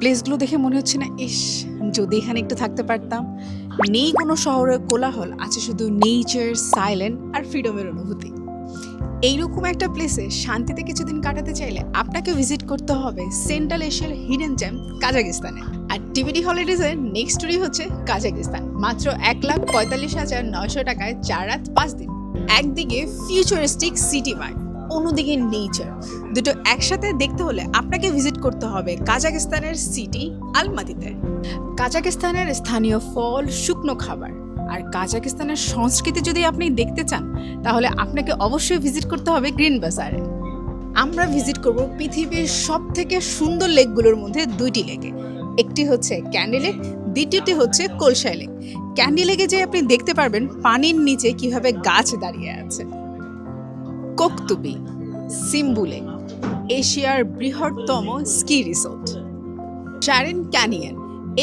প্লেসগুলো দেখে মনে হচ্ছে না, ইস যদি এখানে একটু থাকতে পারতাম। নেই কোনো শহরের কোলাহল, আছে শুধু নেচার, সাইলেন্ট আর ফ্রিডমের অনুভূতি। এইরকম একটা প্লেসে শান্তিতে কিছুদিন কাটাতে চাইলে আপনাকে ভিজিট করতে হবে সেন্ট্রাল এশিয়ার হিডেন জ্যাম কাজাকিস্তানে। আর টিবিডি হলিডেজের নেক্সট স্টোরি হচ্ছে কাজাকিস্তান। মাত্র 1,45,900 টাকায় 4 রাত 5 দিন। একদিকে ফিউচারিস্টিক সিটি ভাইব, অন্যদিকে নেচার, দুটো একসাথে দেখতে হলে আপনাকে ভিজিট করতে হবে কাজাকিস্তানের সিটি আলমাতিতে। কাজাকিস্তানের স্থানীয় ফল, শুকনো খাবার আর কাজাকিস্তানের সংস্কৃতি যদি আপনি দেখতে চান, তাহলে আপনাকে অবশ্যই ভিজিট করতে হবে গ্রিন বাজারে। আমরা ভিজিট করব পৃথিবীর সব থেকে সুন্দর লেকগুলোর মধ্যে 2টি লেকে। একটি হচ্ছে ক্যান্ডি লেক, দ্বিতীয়টি হচ্ছে কলসাই লেক। ক্যান্ডি লেকে যে আপনি দেখতে পারবেন পানির নিচে কিভাবে গাছ দাঁড়িয়ে আছে। কোকতুবি, সিম্বু লেক, এশিয়ার বৃহত্তম স্কি রিসোর্ট। শারিন ক্যানিয়ন,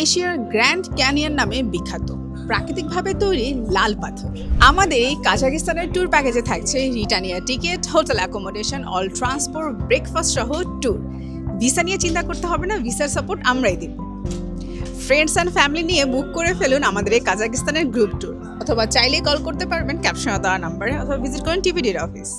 এশিয়ার গ্র্যান্ড ক্যানিয়ন নামে বিখ্যাত, প্রাকৃতিকভাবে তৈরি লাল পাথর। আমাদের এই কাজাকিস্তানের ট্যুর প্যাকেজে থাকছে রিটার্নিয়া ticket, hotel accommodation, all transport, breakfast সহ ট্যুর। ভিসা নিয়ে চিন্তা করতে হবে না, ভিসার সাপোর্ট আমরাই দিব। ফ্রেন্ডস অ্যান্ড ফ্যামিলি নিয়ে বুক করে ফেলুন আমাদের এই কাজাকিস্তানের গ্রুপ ট্যুর, অথবা চাইলেই কল করতে পারবেন ক্যাপশনে দেওয়া নাম্বারে, অথবা ভিজিট করেন টিভিডির অফিস।